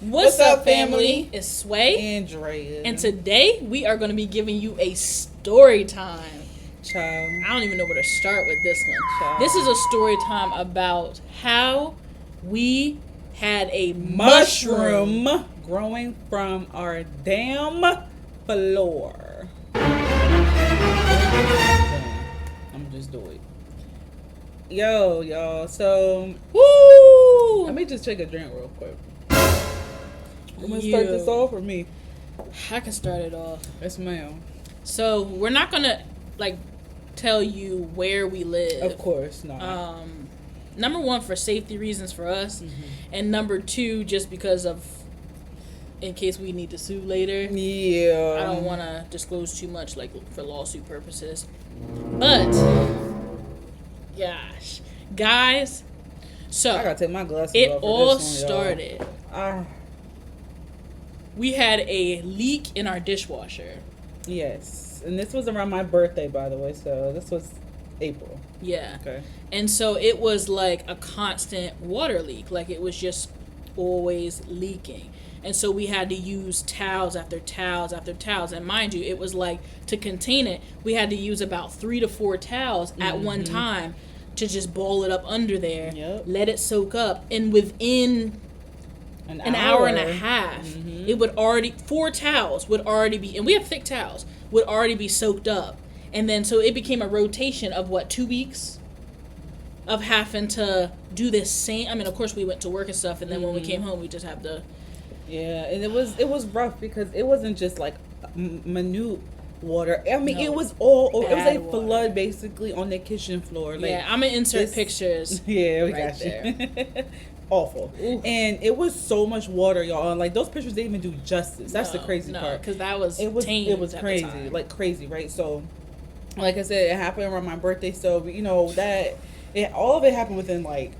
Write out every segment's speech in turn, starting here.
What's up, family? It's Sway. And Drea. And today we are going to be giving you a story time. Child. I don't even know where to start with this one. Child. This is a story time about how we had a mushroom growing from our damn floor. I'm just do it. Yo, y'all. So, Woo! let me just take a drink real quick. I'm gonna start this off for me. I can start it off. Yes, ma'am. So we're not gonna tell you where we live. Of course not. Number one, for safety reasons for us, and number two, just because of in case we need to sue later. Yeah. I don't want to disclose too much, for lawsuit purposes. But gosh, guys, so I gotta take my glasses it off for all this one, started. We had a leak in our dishwasher. Yes. And this was around my birthday, by the way. So this was April. Yeah. Okay. And so it was like a constant water leak. Like it was just always leaking. And so we had to use towels after towels after towels. And mind you, it was like to contain it, we had to use about 3 to 4 towels at one time to just ball it up under there. Yep. Let it soak up. And within an hour and a half, it would already 4 towels would already be, and we have thick towels, would already be soaked up. And then so it became a rotation of 2 weeks of having to do this same. I mean, of course we went to work and stuff, and then when we came home we just have to. Yeah, and it was rough because it wasn't just like minute water. I mean, No, it was all over. It was bad like water. flood basically on the kitchen floor. Like, Yeah, I'm gonna insert this- pictures. Yeah, we right got you. Awful. Oof. And it was so much water, y'all. And like those pictures didn't even do justice. That's the crazy part. because that was It was tamed at the crazy, time. like crazy, right? So, like I said, it happened around my birthday. So all of it happened within like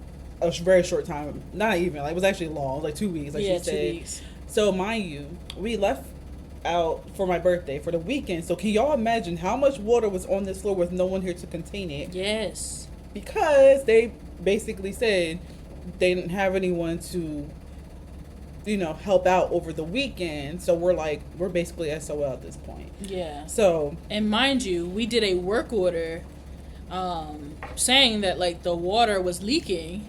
a very short time. Not even like it was actually long, like 2 weeks, like yeah, she 2 said. weeks. So mind you, we left out for my birthday for the weekend. So can y'all imagine how much water was on this floor with no one here to contain it? Yes. Because they basically said they didn't have anyone to, help out over the weekend. So we're basically SOL at this point. Yeah. So And mind you, we did a work order saying that the water was leaking,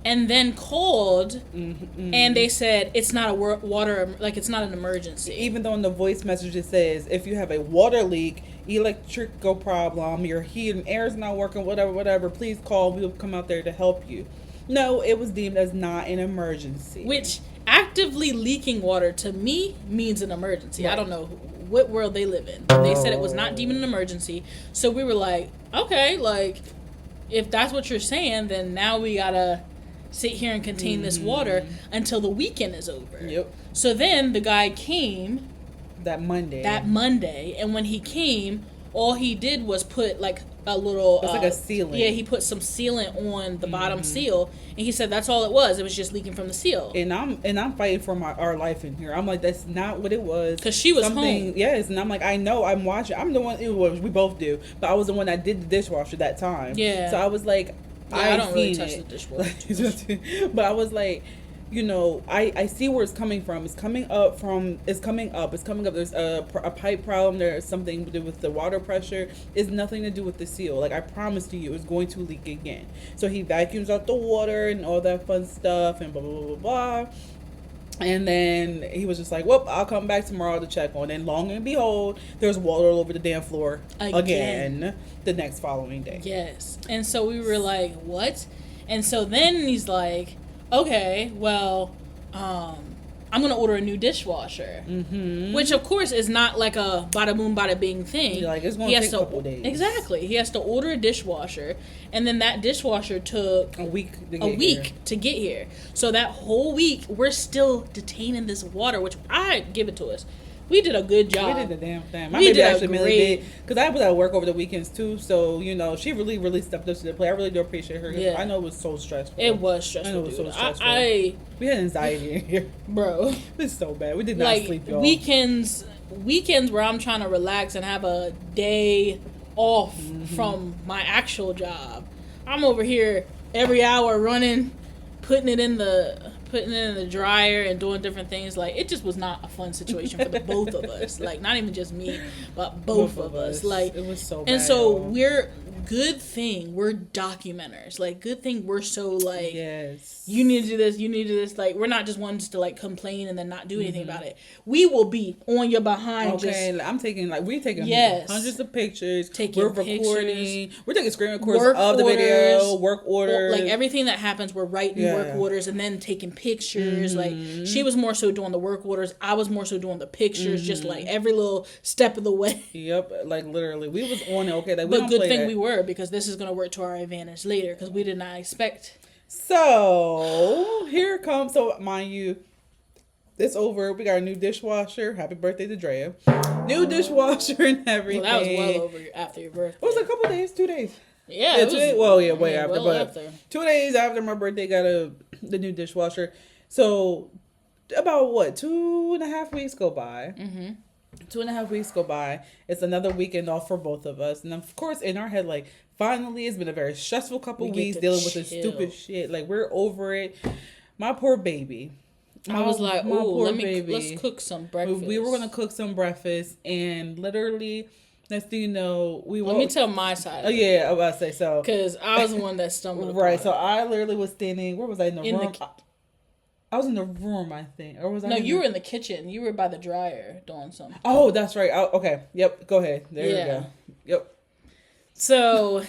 and then called and they said it's not a water, it's not an emergency. even though in the voice message it says if you have a water leak, electrical problem, your heat and air is not working, whatever, please call. We'll come out there to help you. No, it was deemed as not an emergency. Which actively leaking water to me means an emergency. Right. I don't know what world they live in. They said it was not deemed an emergency. So we were like, okay, if that's what you're saying, then now we gotta sit here and contain this water until the weekend is over. Yep. So then the guy came That Monday. and when he came, all he did was put a little It's like a sealant. Yeah, he put some sealant on the bottom seal, and he said that's all it was. It was just leaking from the seal. And I'm fighting for our life in here. I'm like, that's not what it was. 'Cause she was home. Yes, and I'm like, I know, I'm watching. I'm the one. We both do, but I was the one that did the dishwasher that time. Yeah. So I was like, Yeah, I don't really seen touch it. the dishwasher. But I was like, I see where it's coming from. It's coming up. It's coming up. There's a pipe problem. There's something to do with the water pressure. It's nothing to do with the seal. Like I promised to you, it's going to leak again. So he vacuums out the water and all that fun stuff and blah, blah, blah, blah. And then he was just like, well, I'll come back tomorrow to check on it. And long and behold, there's water all over the damn floor again the next following day. Yes. And so we were like, what? And so then he's like, okay, well, I'm going to order a new dishwasher. Mm-hmm. Which, of course, is not like a bada boom, bada bing thing. You're like, it's going to take a couple days. Exactly. He has to order a dishwasher. And then that dishwasher took A week to get here. So that whole week, we're still detaining this water, which I give it to us. We did a good job. We did the damn thing. My We baby did a actually really great- did. Because I was at work over the weekends too. So, she really, really stepped up to the plate. I really do appreciate her. Yeah. I know it was so stressful. It was stressful. I know it was so dude. stressful. We had anxiety in here. Bro. It's so bad. We did not sleep, y'all. weekends where I'm trying to relax and have a day off from my actual job, I'm over here every hour running, putting it in the putting it in the dryer and doing different things. Like, it just was not a fun situation for the both of us. Like, not even just me, but both of us. Like, it was so bad. And so good thing we're documenters. Like, good thing we're so, like, yes, you need to do this, you need to do this. Like, we're not just ones to, like, complain and then not do anything about it. We will be on your behind. Okay, we're taking hundreds of pictures. We're recording. We're taking screen records of the video, work orders. Like, everything that happens, we're writing work orders and then taking pictures. Like, she was more so doing the work orders. I was more so doing the pictures, just, like, every little step of the way. Yep, like, literally. We was on it, okay? Like, but good thing we were, because this is going to work to our advantage later, because we did not expect. So, here comes, so mind you, it's over. We got a new dishwasher. Happy birthday to Drea. New dishwasher and everything. Well, that was well over after your birthday. It was a couple days, 2 days. Yeah, it was, 2 days. Well, yeah, way after, well but after. 2 days after my birthday, got the new dishwasher. So, about 2.5 weeks go by. 2.5 weeks go by. It's another weekend off for both of us, and of course, in our head, like, finally, it's been a very stressful couple weeks dealing with this stupid shit. Like, we're over it. My poor baby. I was like, oh, let's cook some breakfast. We were going to cook some breakfast, and literally, next thing you know, Let me tell my side. Oh, yeah, I was about to say so. Because I was the one that stumbled Right, so I literally was standing, where was I in the room? I was in the room, I think. Or was I? No, you were in the kitchen. You were by the dryer doing something. Oh, that's right. Okay. Yep. Go ahead. There you go. Yep. So.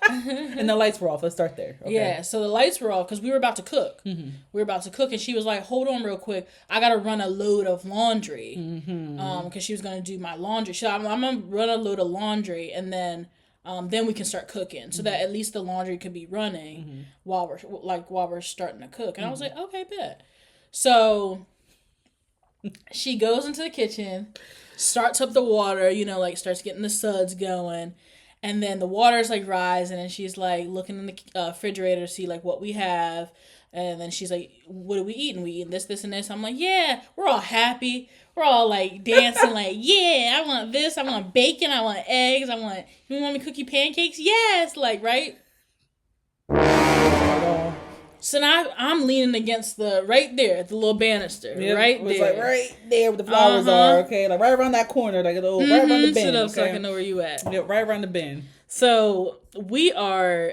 And the lights were off. Let's start there. Okay. Yeah, so the lights were off because we were about to cook. We were about to cook, and she was like, hold on real quick. I got to run a load of laundry. Because she was going to do my laundry. So I'm going to run a load of laundry, and then we can start cooking, so that at least the laundry could be running while we're starting to cook. And I was like, okay, bet. So she goes into the kitchen, starts up the water, starts getting the suds going. And then the water's like rising, and she's like looking in the refrigerator to see like what we have. And then she's like, what are we eating? We eating this, and this. I'm like, yeah, we're all happy. We're all like dancing, like, yeah, I want this. I want bacon. I want eggs. You want me to cook you pancakes? Yes. Like, right? So now I'm leaning against the little banister, right there. It's like right there where the flowers are, okay? Like right around that corner, like right around the bin. Sit up so I can know where you at. Yeah, right around the bin. So we are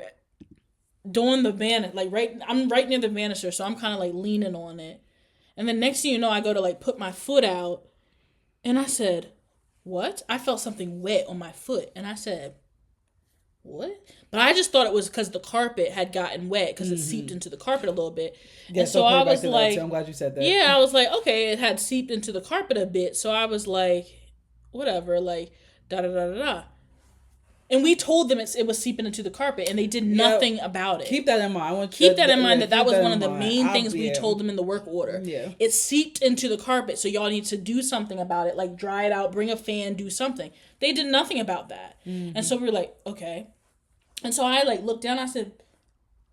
doing the banister, I'm right near the banister, so I'm kind of like leaning on it. And then next thing you know, I go to like put my foot out, and I said, what? I felt something wet on my foot, and I said, what? But I just thought it was because the carpet had gotten wet because it seeped into the carpet a little bit. Yeah, and so I was like, I'm glad you said that. Yeah, I was like, okay, it had seeped into the carpet a bit. So I was like, whatever, like, da-da-da-da-da. And we told them it was seeping into the carpet, and they did nothing about it. Keep that in mind. That was one of the main things we told them in the work order. Yeah. It seeped into the carpet, so y'all need to do something about it, like dry it out, bring a fan, do something. They did nothing about that. And so we were like, okay. And so I like looked down, I said,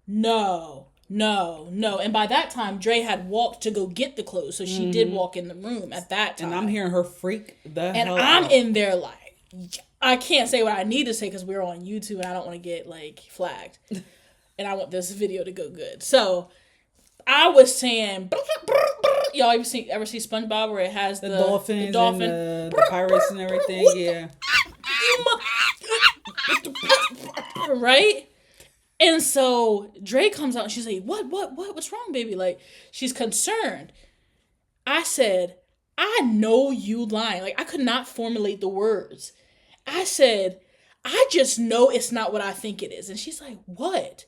no. And by that time, Dre had walked to go get the clothes, so she did walk in the room at that time. And I'm hearing her freak the hell out. And I'm in there like, I can't say what I need to say because we're on YouTube and I don't want to get like flagged. And I want this video to go good. So I was saying, y'all ever see SpongeBob where it has the dolphins and the pirates and everything? Yeah. Right? And so Dre comes out and she's like, what's wrong, baby? Like, she's concerned. I said, I know you lying. Like, I could not formulate the words. I said, I just know it's not what I think it is. And she's like, what?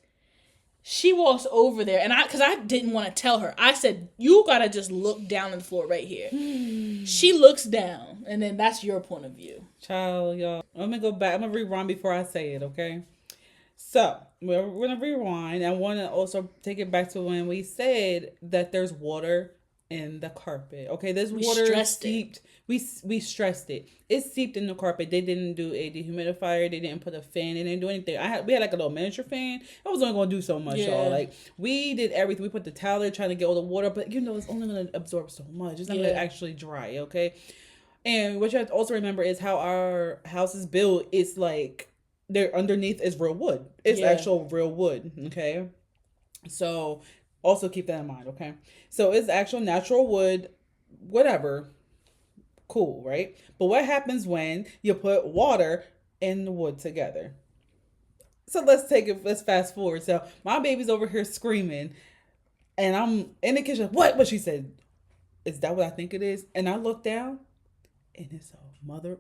She walks over there, and because I didn't want to tell her. I said, you gotta just look down on the floor right here. She looks down, and then that's your point of view. Child, y'all. I'm gonna go back. I'm gonna rewind before I say it, okay? So, we're gonna rewind. I want to also take it back to when we said that there's water in the carpet. Okay, this water seeped. We stressed it. It seeped in the carpet. They didn't do a dehumidifier. They didn't put a fan. They didn't do anything. We had like a little miniature fan. I was only gonna do so much, y'all. Like, we did everything. We put the towel there trying to get all the water, but it's only gonna absorb so much. It's not gonna actually dry. Okay. And what you have to also remember is how our house is built. It's like underneath is real wood. It's actual real wood. Okay. So Also keep that in mind, okay? So it's actual natural wood, whatever. Cool, right? But what happens when you put water and the wood together? So let's fast forward. So my baby's over here screaming, and I'm in the kitchen. What she said, is that what I think it is? And I look down, and it's a mother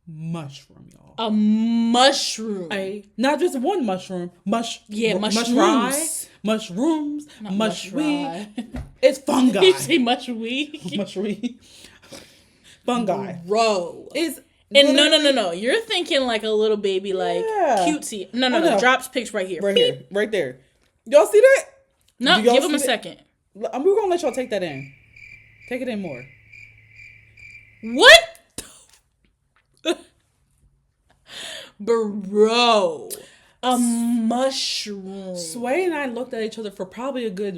mushroom, y'all. A mushroom. Not just one mushroom. Mushrooms. Mushrooms. Mushweed. It's fungi. You say mushweed? Mushweed. Fungi. Bro. It's and no. You're thinking like a little baby, like cutesy. No. Drops pics right here. Right there. Y'all see that? No, give him a second. We're gonna let y'all take that in. Take it in more. What? Bro, a mushroom. Sway and I looked at each other for probably a good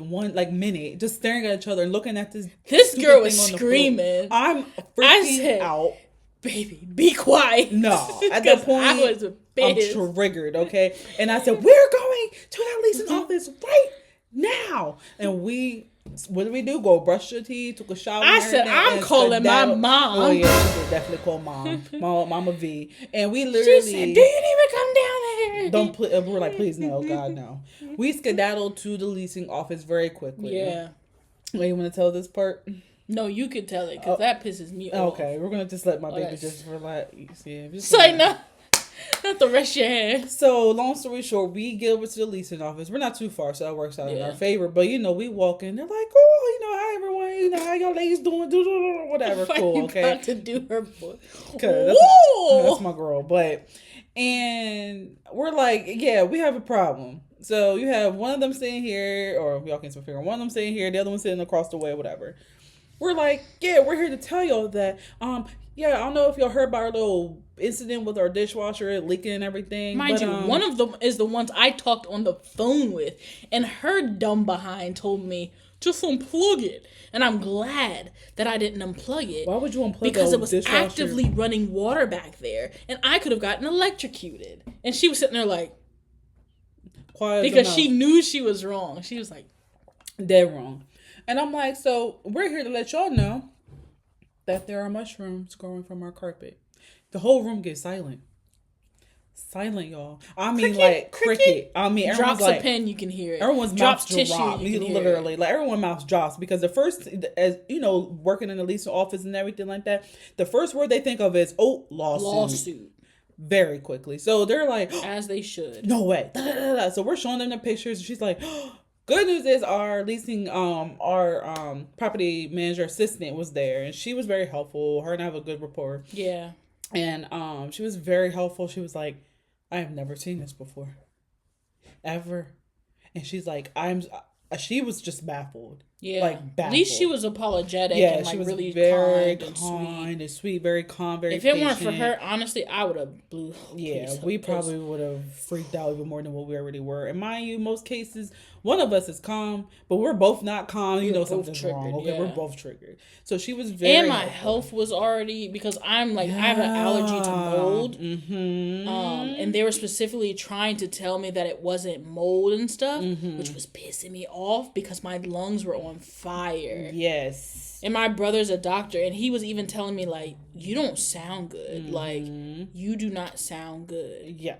minute, just staring at each other and looking at this. This girl was screaming. I'm freaking out. Baby, be quiet. No, at that point, I was pissed. I'm triggered. Okay, and I said, "We're going to that leasing office right now." And what did we do? Go brush your teeth, took a shower. I said, I'm calling my mom. Oh yeah, she did definitely call mom, Mama V. And we literally, she said, "Do you even come down there?" Don't. We were like, please no, God no. We skedaddled to the leasing office very quickly. Yeah. Wait, you want to tell this part? No, you could tell it because that pisses me off. Okay, we're gonna just let my baby just relax. Say no. Not the rest of your hair. So, long story short, we get over to the leasing office. We're not too far, so that works out in our favor. But, we walk in. They're like, oh, hi, everyone. How y'all ladies doing? Whatever. Cool, okay? About to do her voice. That's my girl. And we're like, yeah, we have a problem. So, you have one of them sitting here, or y'all can't figure out one of them sitting here, the other one sitting across the way, whatever. We're like, yeah, we're here to tell y'all that, I don't know if y'all heard about our little incident with our dishwasher leaking and everything. Mind you, one of them is the ones I talked on the phone with, and her dumb behind told me, just unplug it. And I'm glad that I didn't unplug it. Why would you unplug it? Because it was actively running water back there, and I could have gotten electrocuted. And she was sitting there like, quiet, because she knew she was wrong. She was like, dead wrong. And I'm like, so we're here to let y'all know that there are mushrooms growing from our carpet. The whole room gets silent. Silent, y'all. I mean, cricket. I mean, drops a pen, you can hear it. Everyone's mouths drop. Literally, like everyone's mouth drops because the first, as working in the leasing office and everything like that, the first word they think of is lawsuit. Very quickly. So they're like, as they should. No way. So we're showing them the pictures, and she's like, good news is our leasing, our property manager assistant was there, and she was very helpful. Her and I have a good rapport. Yeah. And she was very helpful. She was like, I have never seen this before. Ever. And she's like, she was just baffled. Yeah. Like, baffled. At least she was apologetic and she was really very kind and sweet. Very calm, very patient. If it weren't for her, honestly, I would have blew. Yeah, we probably would have freaked out even more than what we already were. And mind you, most cases, one of us is calm, but we're both not calm. Something's triggered, wrong. Okay, we're both triggered. So she was very And my health was already, because I'm like, I have an allergy to mold. Mm-hmm. And they were specifically trying to tell me that it wasn't mold and stuff, which was pissing me off because my lungs were on fire. Yes. And my brother's a doctor, and he was even telling me, like, you don't sound good. Like, you do not sound good. Yeah,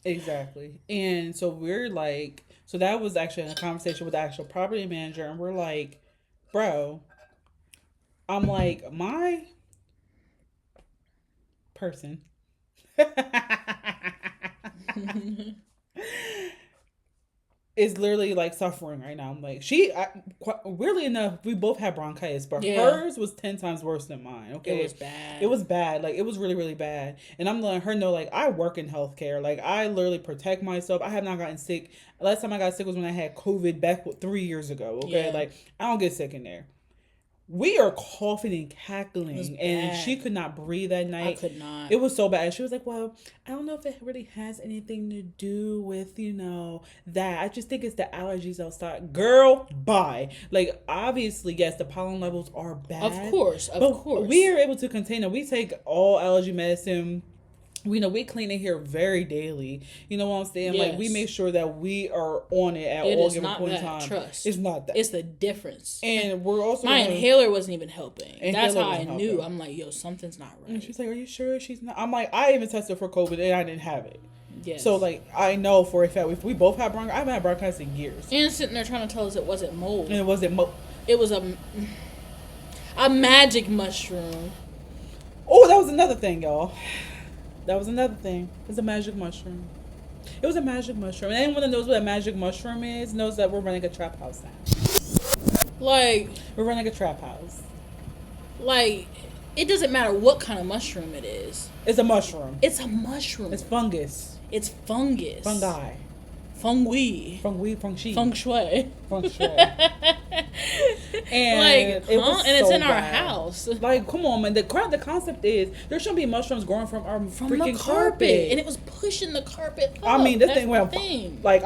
exactly. And so we're like, so that was actually a conversation with the actual property manager, and we're like, bro, I'm like, my person is literally like suffering right now. I'm like, weirdly enough, we both had bronchitis, but hers was 10 times worse than mine. Okay, it was bad. It was bad. Like, it was really, really bad. And I'm letting her know, like, I work in healthcare. Like, I literally protect myself. I have not gotten sick. Last time I got sick was when I had COVID back 3 years ago. Okay, like, I don't get sick in there. We are coughing and cackling, and she could not breathe that night. I could not. It was so bad. She was like, well, I don't know if it really has anything to do with, that. I just think it's the allergies outside. Girl, bye. Like, obviously, yes, the pollen levels are bad. Of course. We are able to contain it. We take all allergy medicine we know we clean it here very daily. You know what I'm saying? Yes. Like, we make sure that we are on it at all given point in time. Trust. It's not that. It's the difference. And we're also my inhaler wasn't even helping. That's how I knew. I'm like, yo, something's not right. And she's like, are you sure she's not? I'm like, I even tested for COVID and I didn't have it. Yes. So, like, I know for a fact, if we both have bronchitis, I haven't had bronchitis in years. And sitting there trying to tell us it wasn't mold. And it wasn't mold. It was a magic mushroom. Oh, that was another thing, y'all. That was another thing. It's a magic mushroom. It was a magic mushroom. And anyone that knows what a magic mushroom is knows that we're running a trap house now. Like, we're running a trap house. Like, it doesn't matter what kind of mushroom it is. It's a mushroom. It's a mushroom. It's fungus. It's fungus. Fungi. Fungui. Feng shui. Feng shui. Feng shui. And like, it was and it's so in our bad. house. Like, come on, man. The concept is there shouldn't be mushrooms growing from our freaking the carpet. And it was pushing the carpet up. I mean, this That's thing went like,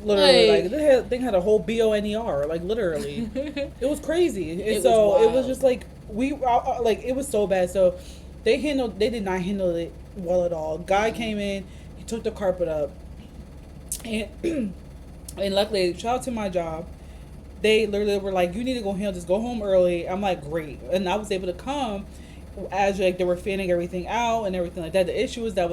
literally, like this thing had a whole BONER, like literally. It was crazy. And it so was it was just like like it was so bad. So they did not handle it well at all. Guy came in, he took the carpet up, and and luckily, shout out to my job. They literally were like, you need to go home, just go home early. I'm like, great. And I was able to come as like they were fanning everything out and everything like that. The issue is that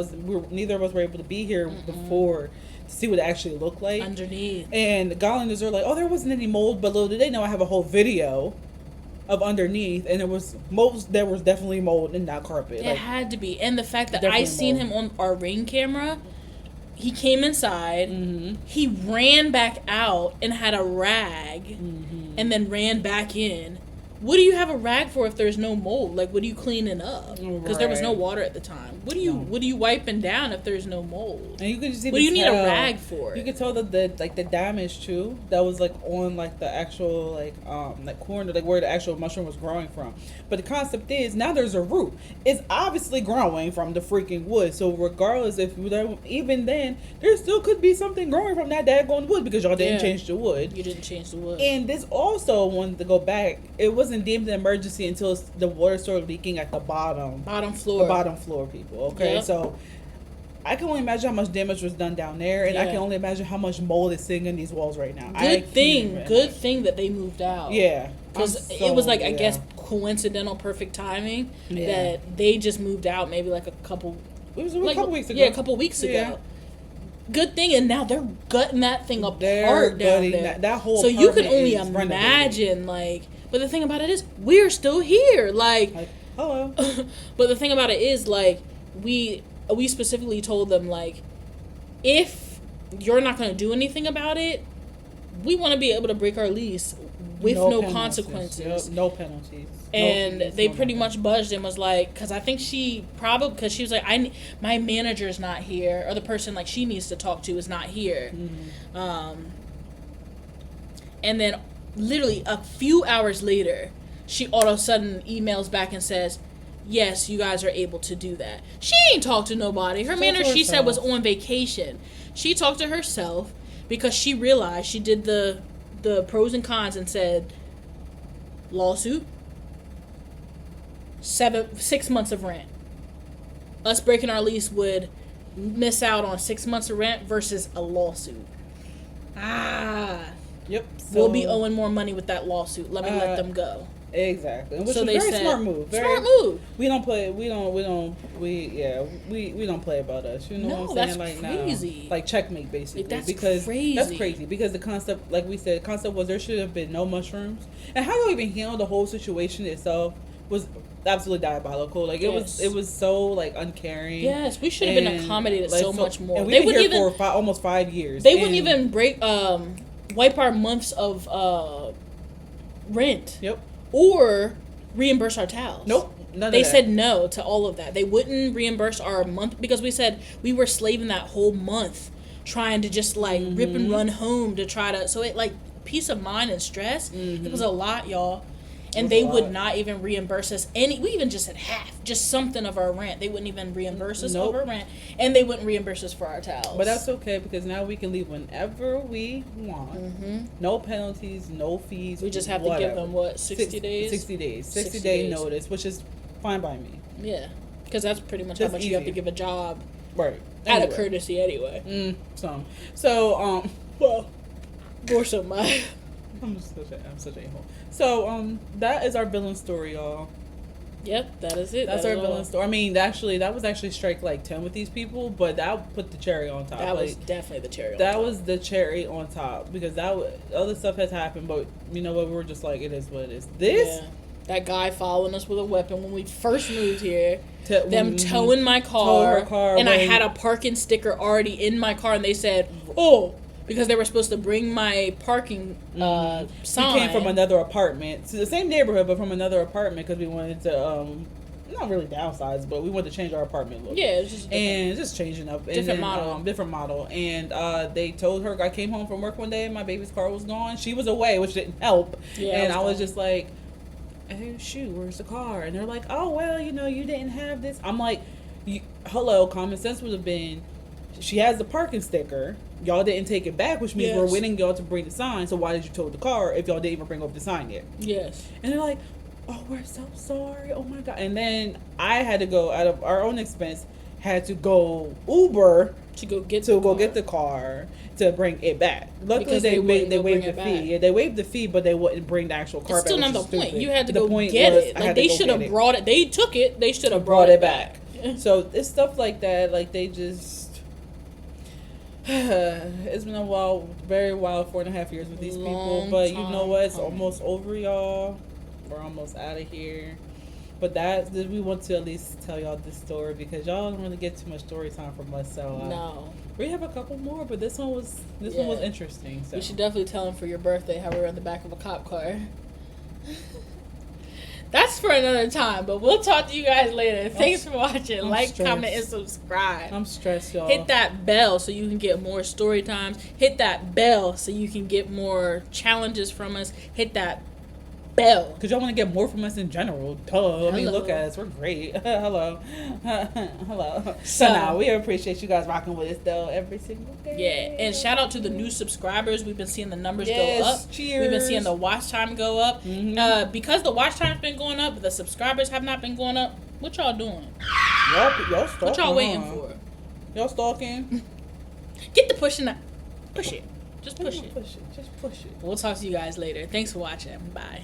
neither of us were able to be here before to see what it actually looked like. Underneath. And the Gollanders are like, oh, there wasn't any mold, but little did they know I have a whole video of underneath, and there was definitely mold in that carpet. It had to be. And the fact that I seen him on our Ring camera, he came inside, he ran back out and had a rag, and then ran back in. What do you have a rag for if there's no mold? Like, what are you cleaning up? Because there was no water at the time. What are you wiping down if there's no mold? And you could just what do you need a rag for? You could tell that the damage too that was like on like the actual like corner, like where the actual mushroom was growing from. But the concept is now there's a root. It's obviously growing from the freaking wood. So regardless if even then there still could be something growing from that daggone wood because y'all didn't change the wood. You didn't change the wood. And this also wanted to go back. It wasn't deemed an emergency until the water started leaking at the bottom floor. The bottom floor, people. Okay, so I can only imagine how much damage was done down there, and I can only imagine how much mold is sitting in these walls right now. Good thing that they moved out. Yeah, because it was like I guess coincidental, perfect timing that they just moved out. Maybe like a couple. It was a couple weeks ago. Yeah, a couple weeks ago. Yeah. Good thing, and now they're gutting that thing apart down there. That whole so you can only imagine, like. But the thing about it is, we're still here, like hello. But the thing about it is, like, we specifically told them, like, if you're not going to do anything about it, we want to be able to break our lease with no consequences. Yep, no penalties. And they pretty much budged and was like, because I think because she was like, my manager's not here, or the person like she needs to talk to is not here. And then literally a few hours later, she all of a sudden emails back and says, yes, you guys are able to do that. She ain't talked to nobody. Her manager, she said, was on vacation. She talked to herself because she realized, she did the pros and cons and said, lawsuit, 6 months of rent. Us breaking our lease would miss out on 6 months of rent versus a lawsuit. Yep. We'll be owing more money with that lawsuit. Let me let them go. Exactly. Which so was they very said, smart move. Smart move. We don't play about us. You know what I'm saying? Like crazy. Now, like checkmate basically. That's crazy. That's crazy because the concept, like we said, was there should have been no mushrooms. And how you even handle the whole situation itself was absolutely diabolical. Like it was so like uncaring. Yes, we should have been accommodated so much more. And we've been here for almost 5 years. They wouldn't even wipe our months of rent. Yep. Or reimburse our towels. Nope. They said no to all of that. They wouldn't reimburse our month because we said we were slaving that whole month trying to just like rip and run home to try to. So it like peace of mind and stress. It was a lot, y'all. And they would not even reimburse us any. We even just said half, just something of our rent. They wouldn't even reimburse us over rent, and they wouldn't reimburse us for our towels. But that's okay because now we can leave whenever we want. No penalties, no fees. We just have to give them 60 days. 60 days. 60 day notice, which is fine by me. Yeah. Because that's pretty much how much you have to give a job. Right. Out of courtesy, anyway. So, well, more so my. I'm such a a-hole. So, that is our villain story, y'all. Yep, that is it. That's our villain story. I mean, that was actually strike like 10 with these people, but that put the cherry on top. That was definitely the cherry on top. That was the cherry on top, because other stuff has happened, but you know what? We were just like, it is what it is. This? Yeah. That guy following us with a weapon when we first moved here. Them towing my car. And I had a parking sticker already in my car, and they said, because they were supposed to bring my parking sign. We came from another apartment. So the same neighborhood, but from another apartment, because we wanted to, not really downsize, but we wanted to change our apartment look. Yeah, it's just just changing up. Different model. Different model. And they told her, I came home from work one day and my baby's car was gone. She was away, which didn't help. Yeah, and I was just like, hey, shoot, where's the car? And they're like, oh, well, you didn't have this. I'm like, hello, common sense would have been, she has the parking sticker. Y'all didn't take it back, which means we're waiting y'all to bring the sign. So why did you tow the car if y'all didn't even bring over the sign yet? Yes. And they're like, oh, we're so sorry. Oh, my God. And then I had to go out of our own expense, had to go Uber to go get the car to bring it back. Luckily, they waived the fee. Yeah, they waived the fee, but they wouldn't bring the actual car back. Still not the point. You had to go get it. Like, they should have brought it. They took it. They should have brought it back. So it's stuff like that. Like, they just... It's been a very wild 4.5 years with these people. But you know what? It's almost over, y'all. We're almost out of here. But we want to at least tell y'all this story, because y'all don't really get too much story time from us. So no, we have a couple more, but this one was interesting. So you should definitely tell them for your birthday how we were in the back of a cop car. That's for another time, but we'll talk to you guys later. Thanks for watching. Comment, and subscribe. I'm stressed, y'all. Hit that bell so you can get more story times. Hit that bell so you can get more challenges from us. Hit that bell. Because y'all want to get more from us in general. Duh. I mean, look at us. We're great. Hello. Hello. So now, we appreciate you guys rocking with us, though, every single day. Yeah. And shout out to the new subscribers. We've been seeing the numbers go up. Cheers. We've been seeing the watch time go up. Mm-hmm. Because the watch time's been going up, but the subscribers have not been going up. What y'all doing? Y'all stalking. What y'all waiting for? Y'all stalking? Get the pushing up. Push it. Just push it. Just push it. We'll talk to you guys later. Thanks for watching. Bye.